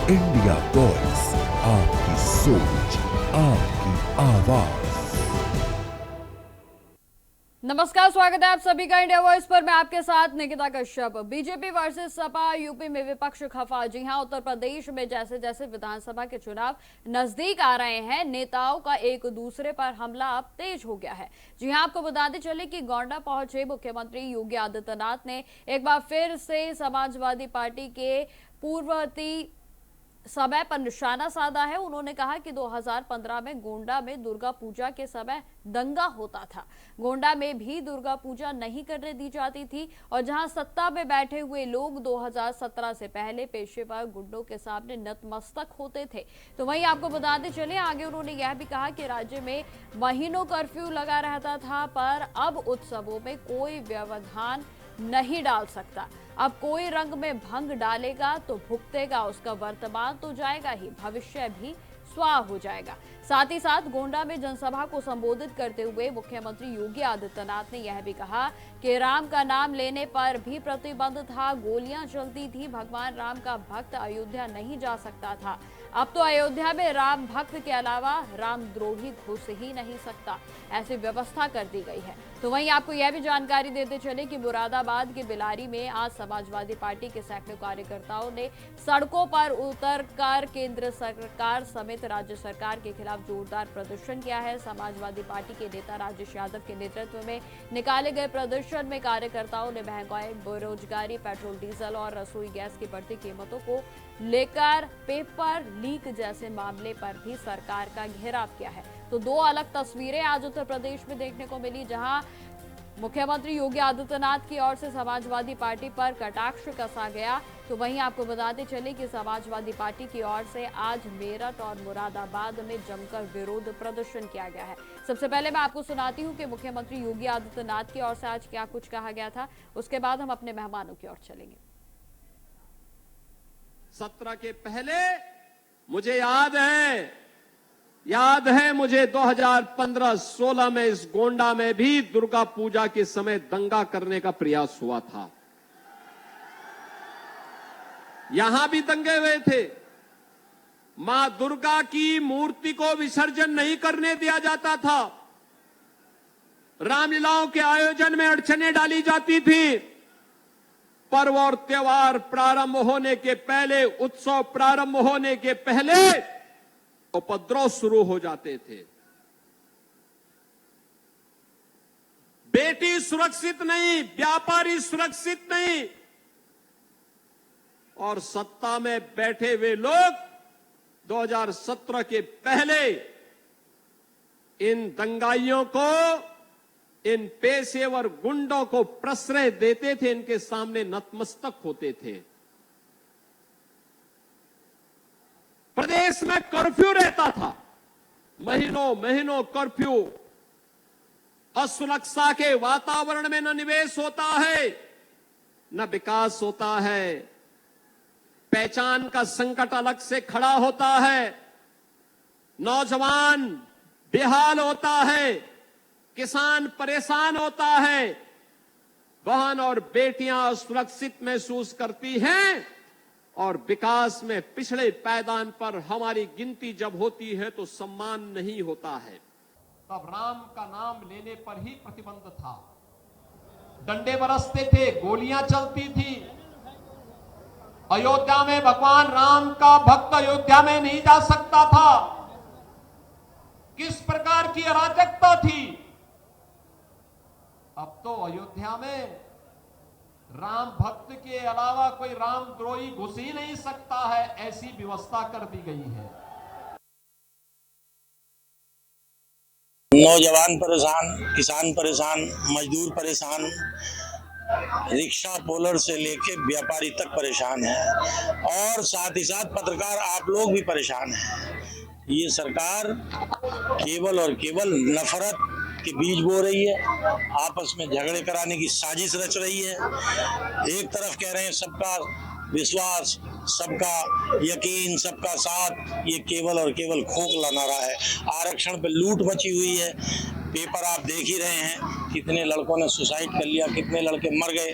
India voice, आपकी सोच, आपकी आवाज। नमस्कार, स्वागत है आप सभी का इंडिया वॉइस पर। मैं आपके साथ Nikita Kashyap. BJP versus Sapa, UP में विपक्ष खफा। जी हां, उत्तर प्रदेश में जैसे जैसे विधानसभा के चुनाव नजदीक आ रहे हैं, नेताओं का एक दूसरे पर हमला अब तेज हो गया है। जी हां, आपको बताते चले कि गोंडा पहुंचे मुख्यमंत्री योगी आदित्यनाथ ने एक बार फिर से समाजवादी पार्टी के पूर्ववर्ती समय पर निशाना साधा है। उन्होंने कहा कि 2015 में गोंडा में दुर्गा पूजा के समय दंगा होता था। गोंडा में भी दुर्गा पूजा नहीं करने दी जाती थी और जहां सत्ता में बैठे हुए लोग 2017 से पहले पेशेवर गुंडों के सामने नतमस्तक होते थे। तो वहीं आपको बताते चले, आगे उन्होंने यह भी कहा कि राज्य में महीनों कर्फ्यू लगा रहता था, पर अब उत्सवों में कोई व्यवधान नहीं डाल सकता। अब कोई रंग में भंग डालेगा तो भुगतेगा, उसका वर्तमान तो जाएगा ही, भविष्य भी स्वाह हो जाएगा। साथ ही साथ गोंडा में जनसभा को संबोधित करते हुए मुख्यमंत्री योगी आदित्यनाथ ने यह भी कहा कि राम का नाम लेने पर भी प्रतिबंध था, गोलियां चलती थी, भगवान राम का भक्त अयोध्या नहीं जा सकता था। अब तो अयोध्या में राम भक्त के अलावा रामद्रोही घुस ही नहीं सकता, ऐसी व्यवस्था कर दी गई है। तो वहीं आपको यह भी जानकारी देते चले कि मुरादाबाद के बिलारी में आज समाजवादी पार्टी के सैकड़ों कार्यकर्ताओं ने सड़कों पर उतरकर केंद्र सरकार समेत राज्य सरकार के खिलाफ जोरदार प्रदर्शन किया है। समाजवादी पार्टी के नेता राजेश यादव के नेतृत्व में निकाले गए प्रदर्शन में कार्यकर्ताओं ने महंगाई, बेरोजगारी, पेट्रोल डीजल और रसोई गैस की बढ़ती कीमतों को लेकर पेपर लीक जैसे मामले पर भी सरकार का घेराव किया है। तो दो अलग तस्वीरें आज उत्तर प्रदेश में देखने को मिली, जहां मुख्यमंत्री योगी आदित्यनाथ की ओर से समाजवादी पार्टी पर कटाक्ष कसा गया। तो वहीं आपको बताते चले कि समाजवादी पार्टी की ओर से आज मेरठ और मुरादाबाद में जमकर विरोध प्रदर्शन किया गया है। सबसे पहले मैं आपको सुनाती हूं कि मुख्यमंत्री योगी आदित्यनाथ की ओर से आज क्या कुछ कहा गया था, उसके बाद हम अपने मेहमानों की ओर चलेंगे। 17 के पहले मुझे याद है मुझे 2015-16 में इस गोंडा में भी दुर्गा पूजा के समय दंगा करने का प्रयास हुआ था। यहां भी दंगे हुए थे। मां दुर्गा की मूर्ति को विसर्जन नहीं करने दिया जाता था। रामलीलाओं के आयोजन में अड़चनें डाली जाती थी। पर्व और त्योहार प्रारंभ होने के पहले, उत्सव प्रारंभ होने के पहले उपद्रव शुरू हो जाते थे। बेटी सुरक्षित नहीं, व्यापारी सुरक्षित नहीं, और सत्ता में बैठे हुए लोग 2017 के पहले इन दंगाइयों को, इन पेशेवर गुंडों को प्रश्रय देते थे, इनके सामने नतमस्तक होते थे। प्रदेश में कर्फ्यू रहता था, महीनों महीनों कर्फ्यू। असुरक्षा के वातावरण में न निवेश होता है, न विकास होता है। पहचान का संकट अलग से खड़ा होता है। नौजवान बेहाल होता है, किसान परेशान होता है, बहन और बेटियां असुरक्षित महसूस करती हैं, और विकास में पिछड़े पायदान पर हमारी गिनती जब होती है तो सम्मान नहीं होता है। तब राम का नाम लेने पर ही प्रतिबंध था। डंडे बरसते थे, गोलियां चलती थी। अयोध्या में भगवान राम का भक्त अयोध्या में नहीं जा सकता था। किस प्रकार की अराजकता थी। अब तो अयोध्या में राम भक्त के अलावा कोई रामद्रोही घुस ही नहीं सकता है, ऐसी व्यवस्था कर दी गई है। नौजवान परेशान, किसान परेशान, मजदूर परेशान, रिक्शा पोलर से लेके व्यापारी तक परेशान है, और साथ ही साथ पत्रकार आप लोग भी परेशान हैं। ये सरकार केवल और केवल नफरत के बीज बो रही है, आपस में झगड़े कराने की साजिश रच रही है। एक तरफ कह रहे हैं सबका विश्वास, सबका यकीन, सबका साथ, ये केवल और केवल खोखला नारा है। आरक्षण पे लूट मची हुई है। पेपर आप देख ही रहे हैं, कितने लड़कों ने सुसाइड कर लिया, कितने लड़के मर गए,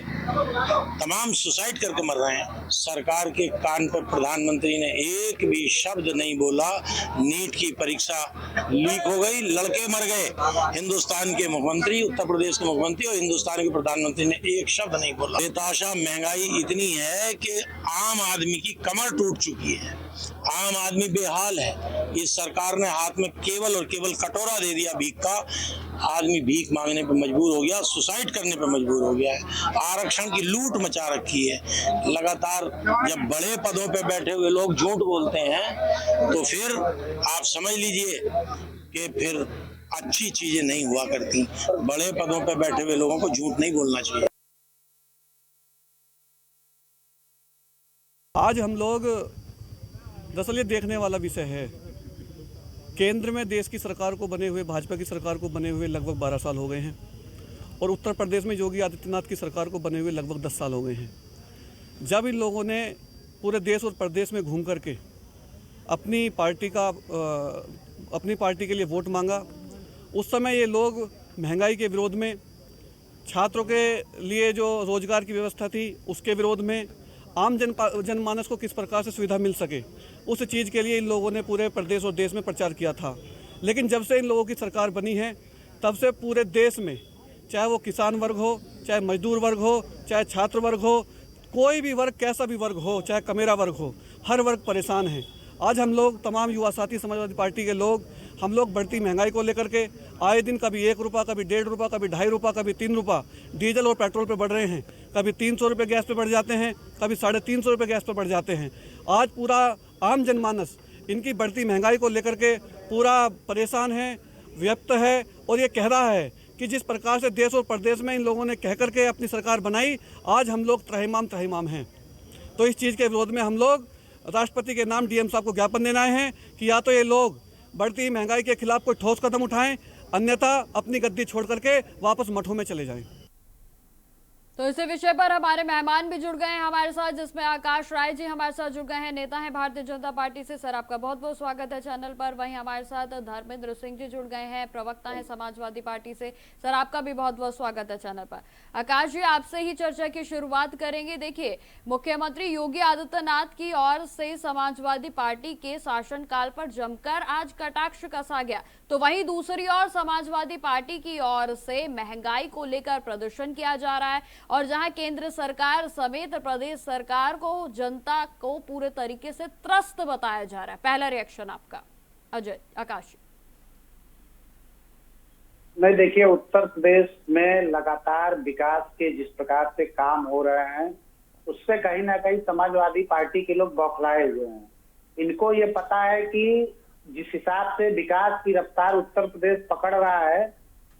तमाम सुसाइड करके मर रहे हैं। सरकार के कान पर प्रधानमंत्री ने एक भी शब्द नहीं बोला। नीट की परीक्षा लीक हो गई, लड़के मर गए। हिंदुस्तान के मुख्यमंत्री, उत्तर प्रदेश के मुख्यमंत्री और हिंदुस्तान के प्रधानमंत्री ने एक शब्द नहीं बोला। बेताशा महंगाई इतनी है कि आम आदमी की कमर टूट चुकी है, आम आदमी बेहाल है। इस सरकार ने हाथ में केवल और केवल कटोरा दे दिया भीख का, आदमी भीख मांगने पे मजबूर हो गया, सुसाइड करने पे मजबूर हो गया है। आरक्षण की लूट मचा रखी है। लगातार जब बड़े पदों पे बैठे हुए लोग झूठ बोलते हैं तो फिर आप समझ लीजिए कि फिर अच्छी चीजें नहीं हुआ करती। बड़े पदों पे बैठे हुए लोगों को झूठ नहीं बोलना चाहिए। आज हम लोग दरअसल ये देखने वाला विषय है, केंद्र में देश की सरकार को बने हुए, भाजपा की सरकार को बने हुए लगभग 12 साल हो गए हैं और उत्तर प्रदेश में योगी आदित्यनाथ की सरकार को बने हुए लगभग 10 साल हो गए हैं। जब इन लोगों ने पूरे देश और प्रदेश में घूम करके अपनी पार्टी के लिए वोट मांगा, उस समय ये लोग महंगाई के विरोध में, छात्रों के लिए जो रोजगार की व्यवस्था थी उसके विरोध में, आम जनमानस को किस प्रकार से सुविधा मिल सके उस चीज़ के लिए इन लोगों ने पूरे प्रदेश और देश में प्रचार किया था। लेकिन जब से इन लोगों की सरकार बनी है तब से पूरे देश में, चाहे वो किसान वर्ग हो, चाहे मजदूर वर्ग हो, चाहे छात्र वर्ग हो, कोई भी वर्ग, कैसा भी वर्ग हो, चाहे कमेरा वर्ग हो, हर वर्ग परेशान है। आज हम लोग तमाम युवा साथी समाजवादी पार्टी के लोग, हम लोग बढ़ती महंगाई को लेकर के आए दिन कभी 1 रुपया, कभी 1.5 रुपया, कभी 2.5 रुपया, कभी 3 रुपया डीजल और पेट्रोल पे बढ़ रहे हैं। कभी 300 रुपये गैस पे बढ़ जाते हैं, कभी 350 रुपये गैस पे बढ़ जाते हैं। आज पूरा आम जनमानस इनकी बढ़ती महंगाई को लेकर के पूरा परेशान है, व्यक्त है और ये कह रहा है कि जिस प्रकार से देश और प्रदेश में इन लोगों ने कह करके अपनी सरकार बनाई, आज हम लोग त्रहिमाम हैं। तो इस चीज़ के विरोध में हम लोग राष्ट्रपति के नाम डीएम साहब को ज्ञापन देना है कि या तो ये लोग बढ़ती महंगाई के खिलाफ कोई ठोस कदम उठाएं, अन्यथा अपनी गद्दी छोड़ करके वापस मठों में चले जाएं। तो इसी विषय पर हमारे मेहमान भी जुड़ गए हैं हमारे साथ, जिसमें आकाश राय जी हमारे साथ जुड़ गए हैं, नेता हैं भारतीय जनता पार्टी से। सर, आपका बहुत बहुत स्वागत है चैनल पर। वहीं हमारे साथ धर्मेंद्र सिंह जी जुड़ गए हैं, प्रवक्ता हैं समाजवादी पार्टी से। सर, आपका भी बहुत बहुत स्वागत है चैनल पर। आकाश जी, आपसे ही चर्चा की शुरुआत करेंगे। देखिए, मुख्यमंत्री योगी आदित्यनाथ की ओर से समाजवादी पार्टी के शासनकाल पर जमकर आज कटाक्ष कसा गया, तो वहीं दूसरी ओर समाजवादी पार्टी की ओर से महंगाई को लेकर प्रदर्शन किया जा रहा है और जहां केंद्र सरकार समेत प्रदेश सरकार को, जनता को पूरे तरीके से त्रस्त बताया जा रहा है। पहला रिएक्शन आपका अजय, आकाश। नहीं, देखिए, उत्तर प्रदेश में लगातार विकास के जिस प्रकार से काम हो रहे हैं उससे कहीं ना कहीं समाजवादी पार्टी के लोग बौखलाए हुए हैं। इनको ये पता है कि जिस हिसाब से विकास की रफ्तार उत्तर प्रदेश पकड़ रहा है,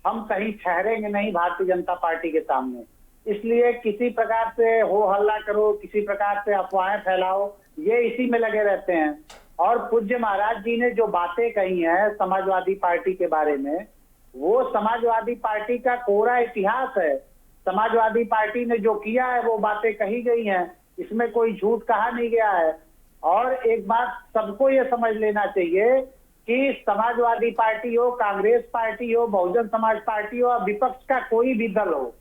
हम कहीं ठहरेंगे नहीं भारतीय जनता पार्टी के सामने। इसलिए किसी प्रकार से हो हल्ला करो, किसी प्रकार से अफवाहें फैलाओ, ये इसी में लगे रहते हैं। और पूज्य महाराज जी ने जो बातें कही हैं समाजवादी पार्टी के बारे में, वो समाजवादी पार्टी का कोरा इतिहास है। समाजवादी पार्टी ने जो किया है वो बातें कही गई हैं, इसमें कोई झूठ कहा नहीं गया है। और एक बात सबको ये समझ लेना चाहिए कि समाजवादी पार्टी हो, कांग्रेस पार्टी हो, बहुजन समाज पार्टी हो, विपक्ष का कोई भी दल हो,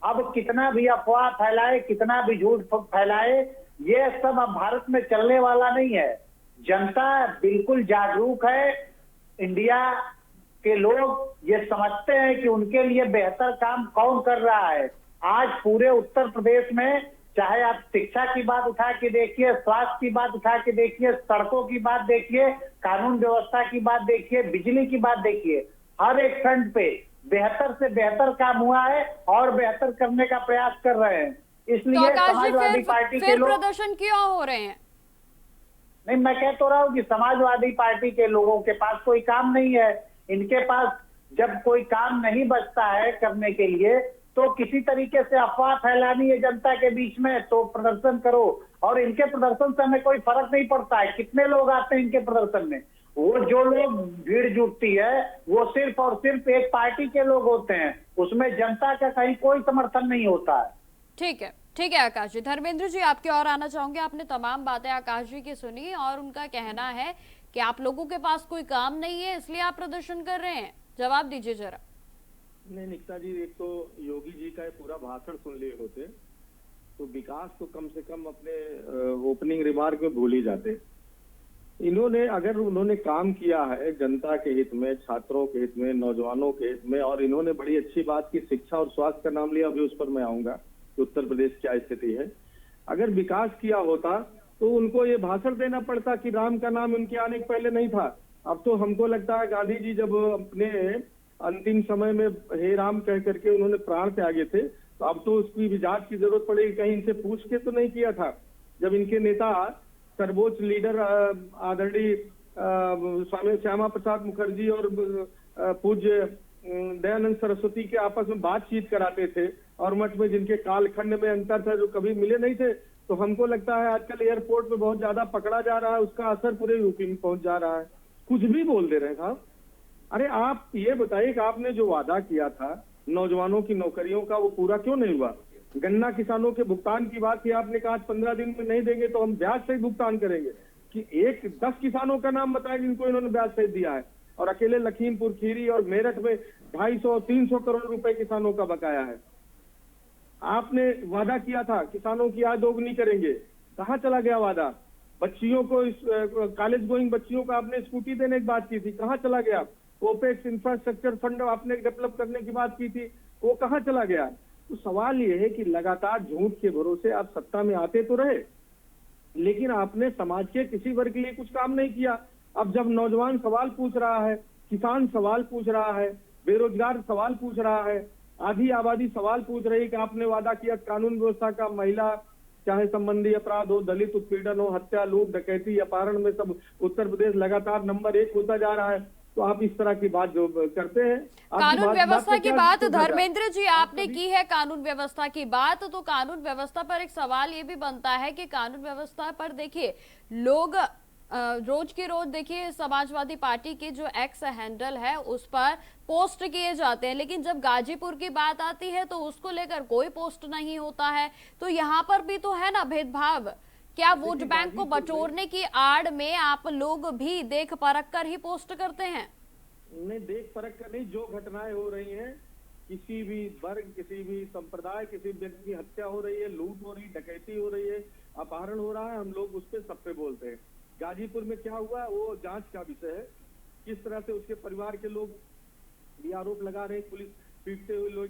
अब कितना भी अफवाह फैलाए, कितना भी झूठ फैलाए, ये सब अब भारत में चलने वाला नहीं है। जनता बिल्कुल जागरूक है। इंडिया के लोग ये समझते हैं कि उनके लिए बेहतर काम कौन कर रहा है। आज पूरे उत्तर प्रदेश में चाहे आप शिक्षा की बात उठा के देखिए, स्वास्थ्य की बात उठा के देखिए, सड़कों की बात देखिए, कानून व्यवस्था की बात देखिए, बिजली की बात देखिए, हर एक फ्रंट पे बेहतर से बेहतर काम हुआ है और बेहतर करने का प्रयास कर रहे हैं। इसलिए समाजवादी पार्टी के लोग प्रदर्शन क्यों हो रहे हैं? नहीं, मैं कह तो रहा हूँ कि समाजवादी पार्टी के लोगों के पास कोई काम नहीं है। इनके पास जब कोई काम नहीं बचता है करने के लिए तो किसी तरीके से अफवाह फैलानी है जनता के बीच में, तो प्रदर्शन करो। और इनके प्रदर्शन से हमें कोई फर्क नहीं पड़ता है कितने लोग आते हैं इनके प्रदर्शन में। वो जो लोग भीड़ जुटती है वो सिर्फ और सिर्फ एक पार्टी के लोग होते हैं, उसमें जनता का कहीं कोई समर्थन नहीं होता है। ठीक है आकाश जी। धर्मेंद्र जी, आपके और आना चाहूंगे। आपने तमाम बातें आकाश जी की सुनी और उनका कहना है कि आप लोगों के पास कोई काम नहीं है इसलिए आप प्रदर्शन कर रहे हैं। जवाब दीजिए जरा। नहीं निकिता जी, एक तो योगी जी का ये पूरा भाषण सुन लिए होते तो विकास तो कम से कम अपने ओपनिंग रिमार्क में भूल ही जाते। इन्होंने अगर उन्होंने काम किया है जनता के हित में, छात्रों के हित में, नौजवानों के हित में, और इन्होंने बड़ी अच्छी बात की शिक्षा और स्वास्थ्य का नाम लिया, अभी उस पर मैं आऊंगा कि उत्तर प्रदेश क्या स्थिति है। अगर विकास किया होता तो उनको ये भाषण देना पड़ता कि राम का नाम उनके आने के पहले नहीं था। अब तो हमको लगता है गांधी जी जब अपने अंतिम समय में हे राम कह करके उन्होंने प्राण त्यागे थे, तो अब तो उसकी भी जांच की जरूरत पड़ेगी, कहीं इनसे पूछ के तो नहीं किया था। जब इनके नेता सर्वोच्च लीडर आदरणीय स्वामी श्यामा प्रसाद मुखर्जी और पूज्य दयानंद सरस्वती के आपस में बातचीत कराते थे और मठ में जिनके कालखंड में अंतर था, जो कभी मिले नहीं थे, तो हमको लगता है आजकल एयरपोर्ट पे बहुत ज्यादा पकड़ा जा रहा है, उसका असर पूरे यूपी में पहुंच जा रहा है। कुछ भी बोल दे रहे हैं साहब। अरे आप ये बताइए कि आपने जो वादा किया था नौजवानों की नौकरियों का, वो पूरा क्यों नहीं हुआ? गन्ना किसानों के भुगतान की बात थी, आपने कहा 15 दिन में नहीं देंगे तो हम ब्याज सहित भुगतान करेंगे। कि 10 किसानों का नाम बताया जिनको इन्होंने ब्याज सहित दिया है, और अकेले लखीमपुर खीरी और मेरठ में 250-300 करोड़ रुपए किसानों का बकाया है। आपने वादा किया था किसानों की आय दोगुनी करेंगे, कहाँ चला गया वादा? बच्चियों को कॉलेज गोइंग बच्चियों को आपने स्कूटी देने की बात की थी, कहाँ चला गया? ओपेक्स इंफ्रास्ट्रक्चर फंड आपने डेवलप करने की बात की थी, वो कहाँ चला गया? तो सवाल ये है कि लगातार झूठ के भरोसे आप सत्ता में आते तो रहे, लेकिन आपने समाज के किसी वर्ग के लिए कुछ काम नहीं किया। अब जब नौजवान सवाल पूछ रहा है, किसान सवाल पूछ रहा है, बेरोजगार सवाल पूछ रहा है, आधी आबादी सवाल पूछ रही है कि आपने वादा किया कानून व्यवस्था का, महिला चाहे संबंधी अपराध हो, दलित उत्पीड़न हो, हत्या, लूट, डकैती, अपहरण में सब उत्तर प्रदेश लगातार नंबर 1 होता जा रहा है। तो आप इस तरह की बात जो करते हैं, कानून व्यवस्था की बात धर्मेंद्र जी आपने की है, कानून व्यवस्था की बात, तो कानून व्यवस्था पर एक सवाल ये भी बनता है कि कानून व्यवस्था पर देखिए लोग रोज की रोज देखिए समाजवादी पार्टी के जो एक्स हैंडल है उस पर पोस्ट किए जाते हैं, लेकिन जब गाजीपुर की बात आती है तो उसको लेकर कोई पोस्ट नहीं होता है। तो यहाँ पर भी तो है ना भेदभाव। क्या वोट बैंक को बटोरने की आड़ में आप लोग भी देख परख कर ही पोस्ट करते हैं? नहीं, देख परख कर नहीं, जो घटनाएं हो रही हैं, किसी भी वर्ग, किसी भी संप्रदाय, किसी व्यक्ति की हत्या हो रही है, लूट हो रही, डकैती हो रही है, अपहरण हो रहा है, हम लोग उस पर सब पे बोलते हैं। गाजीपुर में क्या हुआ वो जांच का विषय है। किस तरह से उसके परिवार के लोग भी आरोप लगा रहे हैं, पुलिस पीटते हुए लोग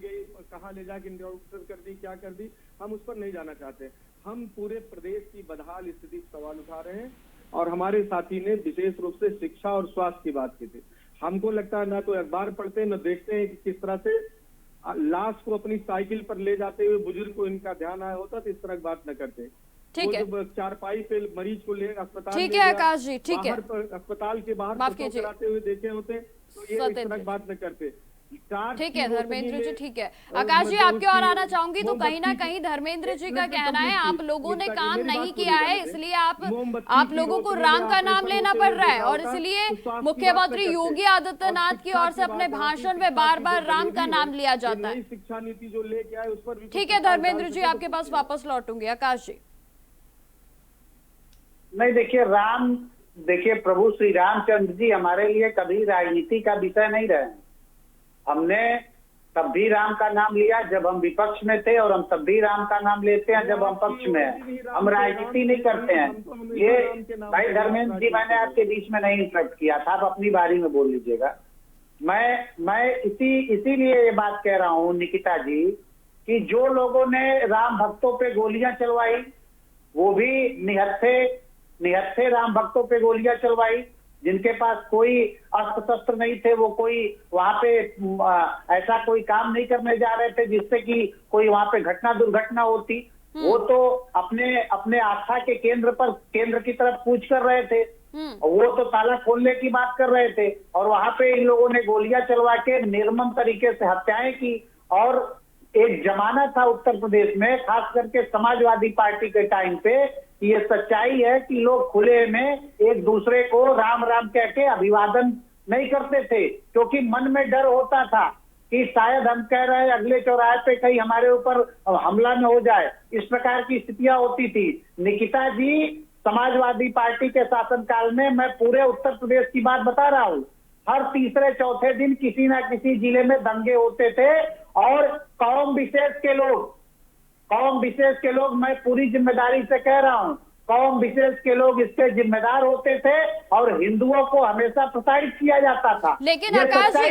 कहाँ ले जाके इनकाउंटर कर दी, क्या कर दी, हम उस पर नहीं जाना चाहते। हम पूरे प्रदेश की बदहाल स्थिति सवाल उठा रहे हैं, और हमारे साथी ने विशेष रूप से शिक्षा और स्वास्थ्य की बात की थी। हमको लगता है ना तो अखबार पढ़ते हैं, न देखते हैं कि किस तरह से लाश को अपनी साइकिल पर ले जाते हुए बुजुर्ग को इनका ध्यान आया होता, तो इस तरह की बात न करते। ठीक है, चारपाई पे मरीज को ले अस्पताल, ठीक है आकाश जी, ठीक है, अस्पताल के बाहर कराते हुए देखे होते, तो ये इस तरह की बात न करते। ठीक है धर्मेंद्र जी, ठीक है। आकाश जी आपकी ओर आना चाहूंगी, तो कहीं ना कहीं धर्मेंद्र जी का कहना है आप लोगों ने काम नहीं किया है, इसलिए आप लोगों को राम का नाम लेना पड़ रहा है, और इसलिए मुख्यमंत्री योगी आदित्यनाथ की ओर से अपने भाषण में बार बार राम का नाम लिया जाता है। शिक्षा नीति जो लेके आए उस पर। ठीक है धर्मेंद्र जी, आपके पास वापस लौटूंगी। आकाश जी। नहीं, देखिए प्रभु श्री रामचंद्र जी हमारे लिए कभी राजनीति का विषय नहीं रहे। हमने तब भी राम का नाम लिया जब हम विपक्ष में थे, और हम तब भी राम का नाम लेते हैं जब हम पक्ष में हैं। हम राजनीति नहीं करते हैं। ये भाई धर्मेंद्र जी, मैंने आपके बीच में नहीं इंटरप्ट किया था, आप अपनी बारी में बोल लीजिएगा। मैं इसीलिए ये बात कह रहा हूँ निकिता जी कि जो लोगों ने राम भक्तों पे गोलियां चलवाई, वो भी निहत्थे राम भक्तों पे गोलियां चलवाई। जिनके पास कोई अस्त्र शस्त्र नहीं थे, वो कोई वहां पे ऐसा कोई काम नहीं करने जा रहे थे जिससे कि कोई वहां पे दुर्घटना होती। वो तो अपने आस्था के केंद्र की तरफ कूच कर रहे थे, वो तो ताला खोलने की बात कर रहे थे, और वहां पे इन लोगों ने गोलियां चलवा के निर्मम तरीके से हत्याएं की। और एक जमाना था उत्तर प्रदेश में, खास करके समाजवादी पार्टी के टाइम पे, ये सच्चाई है कि लोग खुले में एक दूसरे को राम राम कह के अभिवादन नहीं करते थे, क्योंकि मन में डर होता था कि शायद हम कह रहे हैं अगले चौराहे पे कहीं हमारे ऊपर हमला न हो जाए। इस प्रकार की स्थितियां होती थी। निकिता जी, समाजवादी पार्टी के शासनकाल में मैं पूरे उत्तर प्रदेश की बात बता रहा हूँ, हर तीसरे चौथे दिन किसी ना किसी जिले में दंगे होते थे और कौम विशेष के लोग, मैं पूरी जिम्मेदारी से कह रहा हूं, कौम विशेष के लोग इसके जिम्मेदार होते थे और हिंदुओं को हमेशा प्रताड़ित किया जाता था। लेकिन आकाश जी,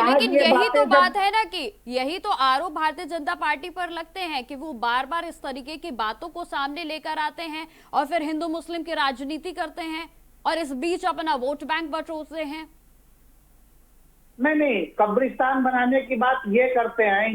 लेकिन यही तो बात है ना कि यही तो आरोप भारतीय जनता पार्टी पर लगते हैं कि वो बार बार इस तरीके की बातों को सामने लेकर आते हैं और फिर हिंदू मुस्लिम की राजनीति करते हैं और इस बीच अपना वोट बैंक बटोरते हैं। नहीं, कब्रिस्तान बनाने की बात ये करते हैं।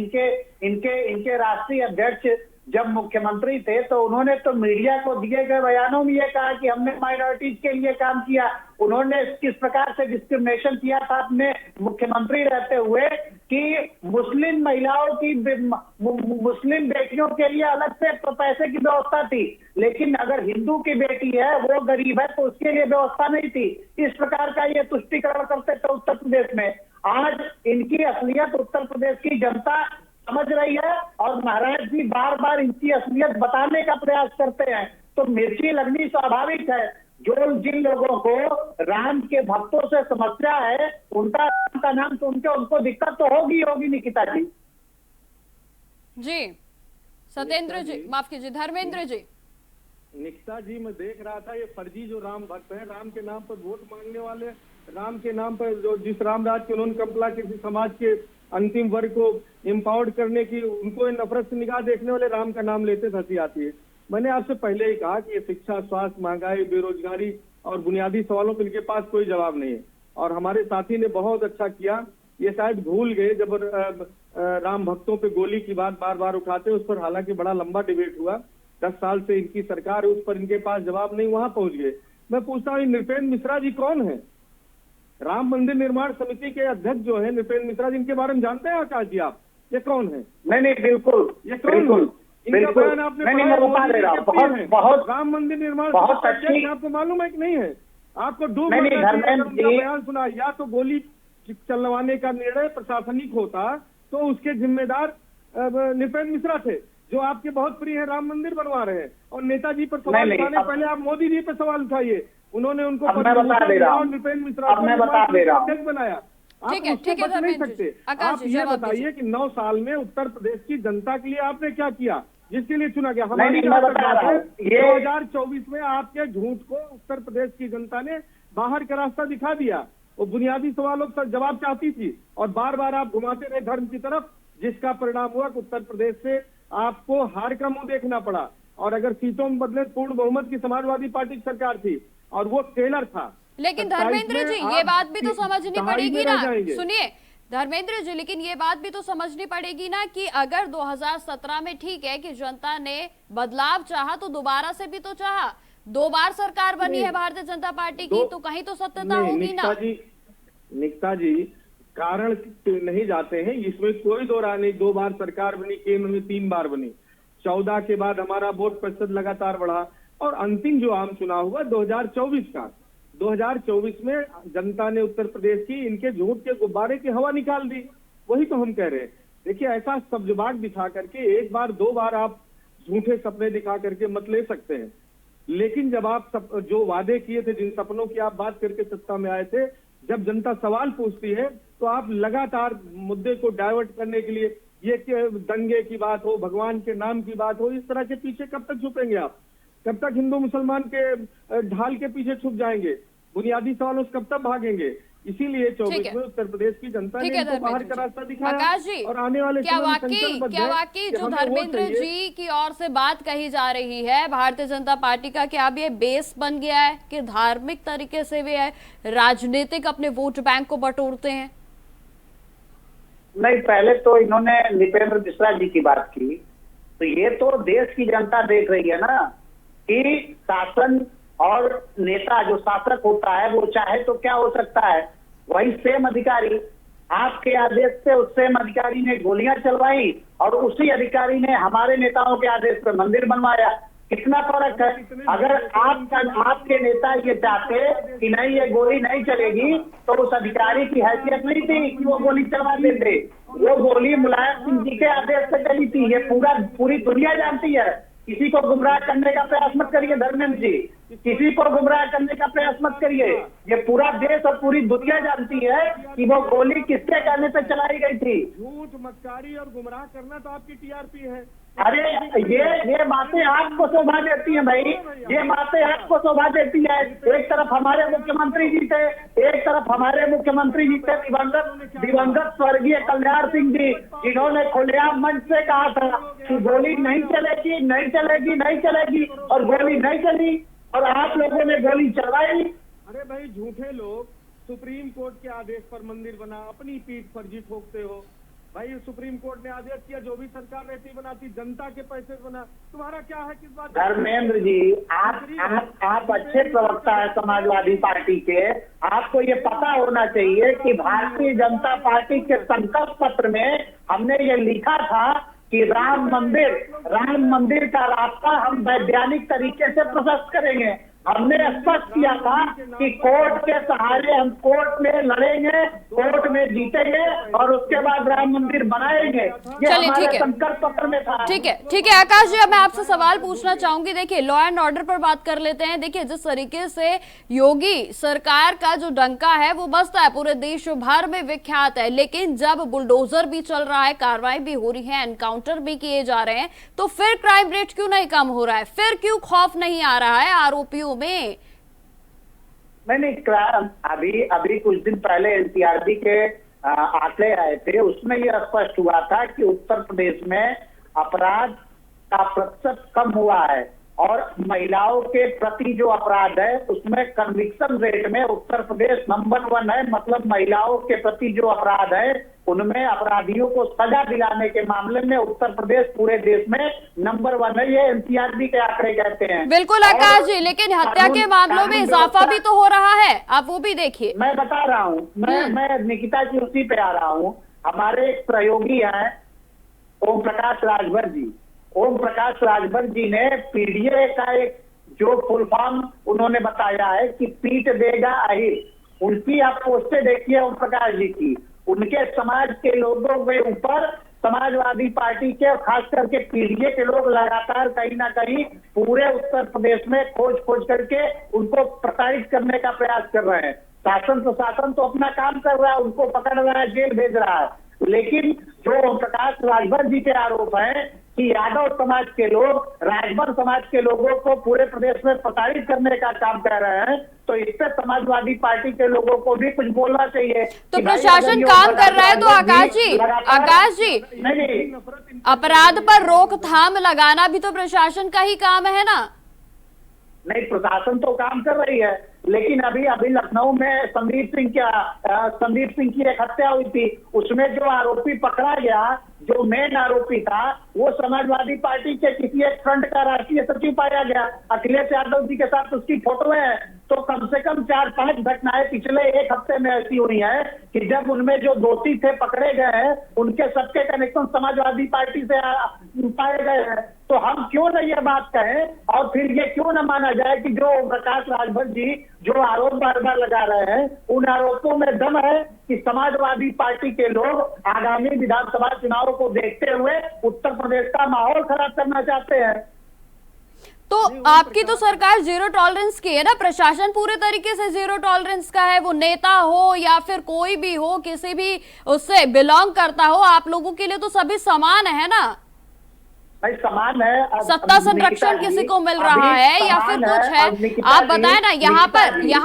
इनके राष्ट्रीय अध्यक्ष जब मुख्यमंत्री थे तो उन्होंने तो मीडिया को दिए गए बयानों में ये कहा कि हमने माइनॉरिटीज के लिए काम किया। उन्होंने किस प्रकार से डिस्क्रिमिनेशन किया था अपने मुख्यमंत्री रहते हुए कि मुस्लिम महिलाओं की, मुस्लिम बेटियों के लिए अलग से पैसे की व्यवस्था थी, लेकिन अगर हिंदू की बेटी है, वो गरीब है, तो उसके लिए व्यवस्था नहीं थी। इस प्रकार का ये तुष्टीकरण करते थे उत्तर प्रदेश में। आज इनकी असलियत उत्तर प्रदेश की जनता समझ रही है और महाराज जी बार बार इनकी असलियत बताने का प्रयास करते हैं, तो मिर्ची लगनी स्वाभाविक है। जिन लोगों को राम के भक्तों से समस्या है, उनका राम का नाम सुन के उनको दिक्कत तो होगी निकिता जी। जी सत्येंद्र जी, माफ कीजिए धर्मेंद्र जी। निकिता जी, मैं देख रहा था ये फर्जी जो राम भक्त हैं, राम के नाम पर वोट मांगने वाले, राम के नाम पर जो जिस रामराज के उन्होंने कल्पना किसी समाज के अंतिम वर्ग को एम्पावर्ड करने की, उनको नफरत से निगाह देखने वाले राम का नाम लेते हंसी आती है। मैंने आपसे पहले ही कहा कि ये शिक्षा, स्वास्थ्य, महंगाई, बेरोजगारी और बुनियादी सवालों पे इनके पास कोई जवाब नहीं है। और हमारे साथी ने बहुत अच्छा किया, ये शायद भूल गए जब राम भक्तों पे गोली की बात बार बार उठाते, उस पर हालांकि बड़ा लंबा डिबेट हुआ, 10 साल से इनकी सरकार है, उस पर इनके पास जवाब नहीं, वहां पहुंच गए। मैं पूछता हूँ नृपेंद्र मिश्रा जी कौन है? राम मंदिर निर्माण समिति के अध्यक्ष जो है नृपेंद्र मिश्रा जी, इनके बारे में जानते हैं आकाश जी आप? ये कौन है? नहीं, बिल्कुल, ये कौन है? इनका बयान आपने बहुत राम मंदिर निर्माण समिति आपको मालूम है कि नहीं है? आपको बयान सुना, या तो गोली चलवाने का निर्णय प्रशासनिक होता तो उसके जिम्मेदार नृपेंद्र मिश्रा थे, जो आपके बहुत प्रिय है, राम मंदिर बनवा रहे हैं। और नेताजी पर सवाल उठाने, पहले आप मोदी जी पर सवाल उठाइए, उन्होंने उनको नृपेंद्र मिश्रा अध्यक्ष बनाया। आप उससे बच नहीं सकते। आप ये बताइए कि 9 साल में उत्तर प्रदेश की जनता के लिए आपने क्या किया, जिसके लिए चुना गया? हमारी 2024 में आपके झूठ को उत्तर प्रदेश की जनता ने बाहर का रास्ता दिखा दिया। वो बुनियादी सवालों का जवाब चाहती थी और बार बार आप घुमाते रहे धर्म की तरफ, जिसका परिणाम हुआ कि उत्तर प्रदेश से आपको हार का मुंह देखना पड़ा। और अगर सीटों में बदले, पूर्ण बहुमत की समाजवादी पार्टी की सरकार थी और वो टेलर था। लेकिन धर्मेंद्र जी ये बात भी तो समझनी पड़ेगी ना, सुनिए धर्मेंद्र जी, लेकिन ये बात भी तो समझनी पड़ेगी ना कि अगर 2017 में ठीक है कि जनता ने बदलाव चाहा तो दोबारा से भी तो चाहा, 2 बार सरकार बनी है भारतीय जनता पार्टी की, तो कहीं तो सत्यता होगी ना। निकिता जी, कारण नहीं जाते हैं, इसमें कोई दो राय नहीं। 2 बार सरकार बनी, केंद्र में 3 बार बनी, 14 के बाद हमारा वोट प्रतिशत लगातार बढ़ा और अंतिम जो आम चुनाव हुआ 2024 का, 2024 में जनता ने उत्तर प्रदेश की इनके झूठ के गुब्बारे की हवा निकाल दी। वही तो हम कह रहे हैं। देखिए, ऐसा सब्जबाग दिखा करके 1 बार 2 बार आप झूठे सपने दिखा करके मत ले सकते हैं, लेकिन जब आप जो वादे किए थे, जिन सपनों की आप बात करके सत्ता में आए थे, जब जनता सवाल पूछती है तो आप लगातार मुद्दे को डाइवर्ट करने के लिए, ये दंगे की बात हो, भगवान के नाम की बात हो, इस तरह के पीछे कब तक छुपेंगे आप? कब तक हिंदू मुसलमान के ढाल के पीछे छुप जाएंगे? बुनियादी सवालों से कब तक भागेंगे? इसीलिए 24 में उत्तर प्रदेश की जनता ने इनको बाहर का रास्ता दिखाया और आने वाले क्या वाकई जो धर्मेंद्र जी की ओर से बात कही जा रही है भारतीय जनता पार्टी का, क्या अब ये बेस बन गया है कि धार्मिक तरीके से वे राजनीतिक अपने वोट बैंक को बटोरते हैं? नहीं, पहले तो इन्होंने नृपेंद्र मिश्रा जी की बात की, तो ये तो देश की जनता देख रही है ना कि शासन और नेता जो शासक होता है वो चाहे तो क्या हो सकता है, वही सेम अधिकारी आपके आदेश से उस सेम अधिकारी ने गोलियां चलवाई और उसी अधिकारी ने हमारे नेताओं के आदेश पर मंदिर बनवाया। कितना फर्क है? अगर आपके नेता ये चाहते कि नहीं ये गोली नहीं चलेगी, तो उस अधिकारी की हैसियत नहीं थी कि वो गोली चलवा देते। वो गोली मुलायम सिंह जी के आदेश से चली थी, ये पूरी दुनिया जानती है। किसी को गुमराह करने का प्रयास मत करिए धर्मेंद्र जी, किसी को गुमराह करने का प्रयास मत करिए। ये पूरा देश और पूरी दुनिया जानती है कि वो गोली किसके कहने पे चलाई गई थी। झूठ, मक्कारी और गुमराह करना तो आपकी टीआरपी है। अरे ये बातें आपको शोभा देती हैं भाई, ये बातें आपको शोभा देती है। एक तरफ हमारे मुख्यमंत्री जी थे, एक तरफ हमारे मुख्यमंत्री जी थे दिवंगत स्वर्गीय कल्याण सिंह जी, जिन्होंने खुलेआम मंच से कहा था कि गोली नहीं चलेगी, नहीं चलेगी, नहीं चलेगी, और गोली नहीं चली और आप लोगों ने गोली चलवाई। अरे भाई झूठे लोग, सुप्रीम कोर्ट के आदेश पर मंदिर बना, अपनी पीठ फर्जी ठोकते हो। भाई सुप्रीम कोर्ट ने आदेश किया, जो भी सरकार रहती बनाती, जनता के पैसे बना, तुम्हारा क्या है किस बात? धर्मेंद्र जी, आप अच्छे प्रवक्ता है समाजवादी पार्टी के, आपको ये पता होना चाहिए कि भारतीय जनता पार्टी के संकल्प पत्र में हमने ये लिखा था कि राम मंदिर का रास्ता हम वैज्ञानिक तरीके से प्रशस्त करेंगे। हमने स्पष्ट किया था कि कोर्ट के सहारे हम कोर्ट में लड़ेंगे, कोर्ट में जीतेंगे और उसके बाद राम मंदिर बनाएंगे। ये हमारे संकल्प पत्र में था। ठीक है आकाश जी, अब मैं आपसे सवाल पूछना चाहूंगी। देखिए, लॉ एंड ऑर्डर पर बात कर लेते हैं। देखिए, जिस तरीके से योगी सरकार का जो डंका है वो बजता है, पूरे देश भर में विख्यात है, लेकिन जब बुलडोजर भी चल रहा है, कार्रवाई भी हो रही है, एनकाउंटर भी किए जा रहे हैं, तो फिर क्राइम रेट क्यों नहीं कम हो रहा है? फिर क्यों खौफ नहीं आ रहा है आरोपियों में? नहीं, अभी कुछ दिन पहले एनसीआरबी के आंकड़े आए थे, उसमें यह स्पष्ट हुआ था कि उत्तर प्रदेश में अपराध का प्रतिशत कम हुआ है और महिलाओं के प्रति जो अपराध है उसमें कन्विक्शन रेट में उत्तर प्रदेश नंबर 1 है। मतलब महिलाओं के प्रति जो अपराध है उनमें अपराधियों को सजा दिलाने के मामले में उत्तर प्रदेश पूरे देश में नंबर 1 है। ये एनसीआरबी के आंकड़े कहते हैं। बिल्कुल आकाश जी, लेकिन हत्या के मामलों में इजाफा भी तो हो रहा है, आप वो भी देखिए। मैं बता रहा हूँ, मैं निकिता जी उसी पे आ रहा हूँ। हमारे एक सहयोगी हैं ओम प्रकाश राजभर जी। ओम प्रकाश राजभर जी ने पीडीए का एक जो फुल फॉर्म उन्होंने बताया है कि पीट देगा अहिर। उनकी आप पोस्टें देखिए ओम प्रकाश जी की। उनके समाज के लोगों के ऊपर समाजवादी पार्टी के और खास करके पीडीए के लोग लगातार कहीं ना कहीं पूरे उत्तर प्रदेश में खोज करके उनको प्रताड़ित करने का प्रयास कर रहे हैं। शासन प्रशासन तो अपना काम कर रहा है, उनको पकड़ रहा है, जेल भेज रहा है, लेकिन जो ओम प्रकाश राजभर जी के आरोप हैं कि यादव समाज के लोग राजभर समाज के लोगों को पूरे प्रदेश में प्रताड़ित करने का काम कर रहे हैं, तो इस पे समाजवादी पार्टी के लोगों को भी कुछ बोलना चाहिए। तो प्रशासन काम कर रहा है तो आकाश जी नहीं, अपराध पर रोकथाम लगाना भी तो प्रशासन का ही काम है ना? नहीं, प्रशासन तो काम कर रही है, लेकिन अभी लखनऊ में संदीप सिंह की एक हत्या हुई थी। उसमें जो आरोपी पकड़ा गया, जो मेन आरोपी था, वो समाजवादी पार्टी के किसी एक फ्रंट का राष्ट्रीय सचिव पाया गया। अखिलेश यादव जी के साथ उसकी फोटो है। तो कम से कम 4-5 घटनाएं पिछले एक हफ्ते में ऐसी हुई है कि जब उनमें जो दोषी थे पकड़े गए हैं, उनके सबके कनेक्शन समाजवादी पार्टी से पाए गए हैं। तो हम क्यों न ये बात कहें और फिर ये क्यों न माना जाए कि जो प्रकाश राजभर जी जो आरोप बार बार लगा रहे हैं, उन आरोपों में दम है कि समाजवादी पार्टी के लोग आगामी विधानसभा चुनाव को देखते हुए उत्तर प्रदेश का माहौल खराब करना चाहते हैं। तो आपकी तो सरकार जीरो टॉलरेंस की है ना, प्रशासन पूरे तरीके से जीरो टॉलरेंस का है। वो नेता हो या फिर कोई भी हो, किसी भी उससे बिलोंग करता हो, आप लोगों के लिए तो सभी समान है ना? भाई समान है। सत्ता संरक्षण किसी को मिल रहा है या फिर कुछ है? आप बताएं ना, यहाँ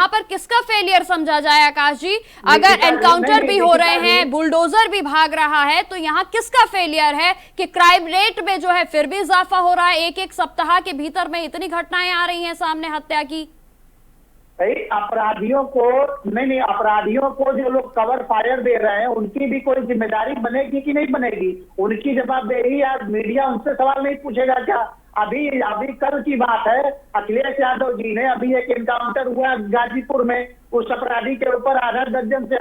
पर किसका फेलियर समझा जाए आकाश जी? अगर एनकाउंटर भी हो रहे हैं, बुलडोजर भी भाग रहा है, तो यहाँ किसका फेलियर है कि क्राइम रेट में जो है फिर भी इजाफा हो रहा है? एक सप्ताह के भीतर में इतनी घटनाएं आ रही हैं सामने हत्या की। अपराधियों को जो लोग कवर फायर दे रहे हैं उनकी भी कोई जिम्मेदारी बनेगी कि नहीं बनेगी? उनकी जवाबदेही आज मीडिया उनसे सवाल नहीं पूछेगा क्या? अभी कल की बात है, अखिलेश यादव जी ने अभी एक एनकाउंटर हुआ गाजीपुर में, उस अपराधी के ऊपर आधा दर्जन से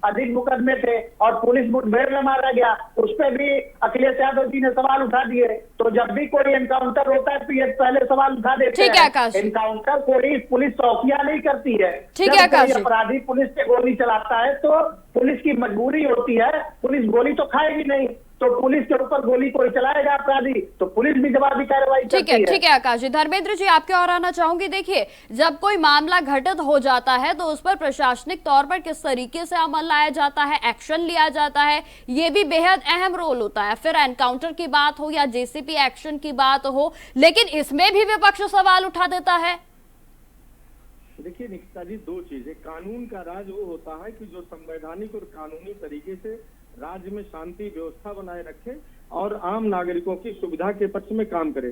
अधिक मुकदमे थे और पुलिस मुठभेड़ में मारा गया। उस पर भी अखिलेश यादव जी ने सवाल उठा दिए। तो जब भी कोई एनकाउंटर होता है तो ये पहले सवाल उठा देते हैं। एनकाउंटर कोई पुलिस चौकियां नहीं करती है। जब अपराधी पुलिस पे गोली चलाता है तो पुलिस की मजबूरी होती है, पुलिस गोली तो खाएगी नहीं। तो पुलिस के ऊपर गोली कोई चलाएगा अपराधी तो पुलिस भी जवाबी कार्रवाई करती है। ठीक है आकाश जी। धर्मेंद्र जी आपके और आना चाहूंगी। देखिए, जब कोई मामला घटित हो जाता है तो उस पर प्रशासनिक तौर पर किस तरीके से अमल लाया जाता है, एक्शन लिया जाता है, ये भी बेहद अहम रोल होता है। फिर एनकाउंटर की बात हो या जेसीपी एक्शन की बात हो, लेकिन इसमें भी विपक्ष सवाल उठा देता है। देखिए निकिता जी, दो चीजें, कानून का राज वो होता है कि जो संवैधानिक और कानूनी तरीके से राज्य में शांति व्यवस्था बनाए रखे और आम नागरिकों की सुविधा के पक्ष में काम करे।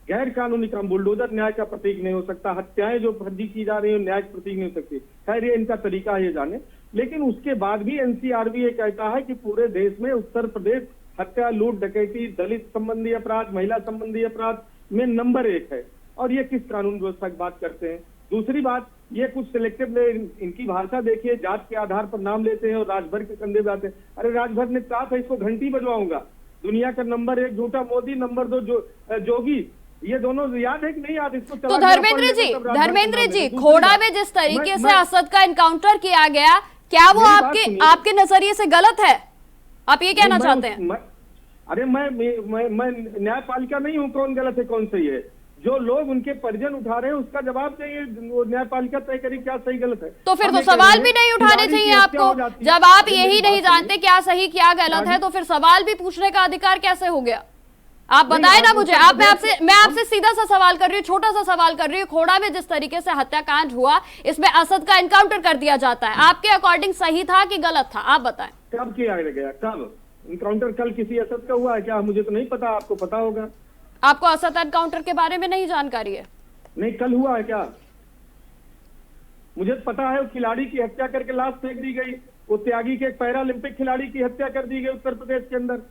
गैर कानूनी काम, बुलडोजर न्याय का प्रतीक नहीं हो सकता, हत्याएं जो फर्जी की जा रही है न्याय का प्रतीक नहीं हो सकती। खैर ये इनका तरीका है, ये जाने। लेकिन उसके बाद भी एनसीआरबी ये कहता है कि पूरे देश में उत्तर प्रदेश हत्या, लूट, डकैती, दलित संबंधी अपराध, महिला संबंधी अपराध में नंबर 1 है। और ये किस कानून व्यवस्था की बात करते हैं। दूसरी बात, ये कुछ सिलेक्टिव, इनकी भाषा देखिए, जात के आधार पर नाम लेते हैं और राजभर के कंधे पे आते हैं। अरे राजभर ने कहा था इसको घंटी बजवाऊंगा, दुनिया का नंबर 1 झूठा मोदी, नंबर 2 जोगी, ये दोनों याद है कि नहीं याद? इसको तो धर्मेंद्र जी खोड़ा में जिस तरीके से असद का एनकाउंटर किया गया, क्या वो आपके नजरिए से गलत है? आप ये कहना चाहते हैं? अरे मैं न्यायपालिका नहीं हूँ, कौन गलत है कौन सही है। जो लोग उनके परिजन उठा रहे हैं उसका जवाब चाहिए, वो न्यायपालिका तय करे क्या सही गलत है। तो फिर तो सवाल भी नहीं उठाने चाहिए आपको। जब आप यही नहीं जानते क्या सही क्या गलत है, तो फिर सवाल भी पूछने का अधिकार कैसे हो गया? आप बताए ना मुझे। मैं आपसे सीधा सा सवाल कर रही हूँ, छोटा सा सवाल कर रही हूँ। खोड़ा में जिस तरीके से हत्याकांड हुआ, इसमें असद का एनकाउंटर कर दिया जाता है, आपके अकॉर्डिंग सही था कि गलत था? आप बताएं। कब किया गया? कब एनकाउंटर? कल किसी असद का हुआ है क्या? मुझे तो नहीं पता, आपको पता होगा। आपको असद एनकाउंटर के बारे में नहीं जानकारी है? नहीं, कल हुआ है क्या? मुझे पता है, खिलाड़ी की हत्या करके लाश फेंक दी गई। वो त्यागी के एक पैरालंपिक खिलाड़ी की हत्या कर दी गई उत्तर प्रदेश के अंदर।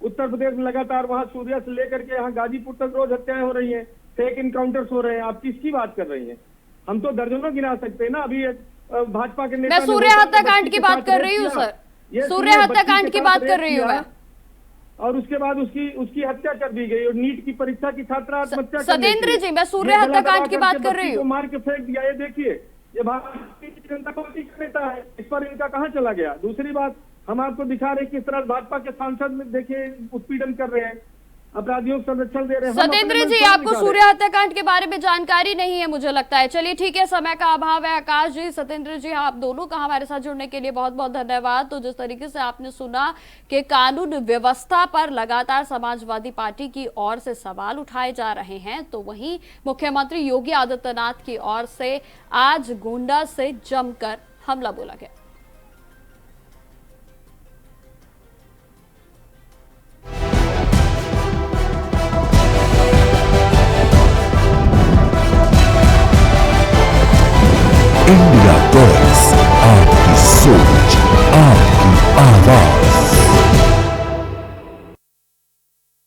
उत्तर प्रदेश में लगातार वहां सूर्या से लेकर के यहाँ गाजीपुर तक रोज हत्याएं हो रही हैं, फेक इनकाउंटर्स हो रहे हैं। आप किसकी बात कर रही हैं? हम तो दर्जनों गिना सकते हैं ना। अभी भाजपा के नेता, मैं सूर्य हत्याकांड की बात कर रही हूँ सर, सूर्य हत्याकांड की बात कर रही हूँ मैं। और उसके बाद उसकी हत्या कर दी गई और नीट की परीक्षा की छात्रा आत्महत्या। सतेंद्र जी, मैं सूर्य हत्याकांड की बात कर रही हूँ। मार के फेंक दिया। ये देखिए, ये भारतीय जनता पार्टी का नेता है, इस पर इनका कहाँ चला गया? दूसरी बात, हम आपको दिखा रहे हैं किस तरह भाजपा के सांसद में देखिए उत्पीड़न कर रहे हैं, अपराधियों को संरक्षण दे रहे हैं। सतेंद्र जी, आपको सूर्य हत्याकांड के बारे में जानकारी नहीं है मुझे लगता है। चलिए ठीक है, समय का अभाव है। आकाश जी, सतेंद्र जी, आप दोनों का हमारे साथ जुड़ने के लिए बहुत बहुत धन्यवाद। तो जिस तरीके से आपने सुना कि कानून व्यवस्था पर लगातार समाजवादी पार्टी की ओर से सवाल उठाए जा रहे हैं, तो वहीं मुख्यमंत्री योगी आदित्यनाथ की ओर से आज गोंडा से जमकर हमला बोला गया।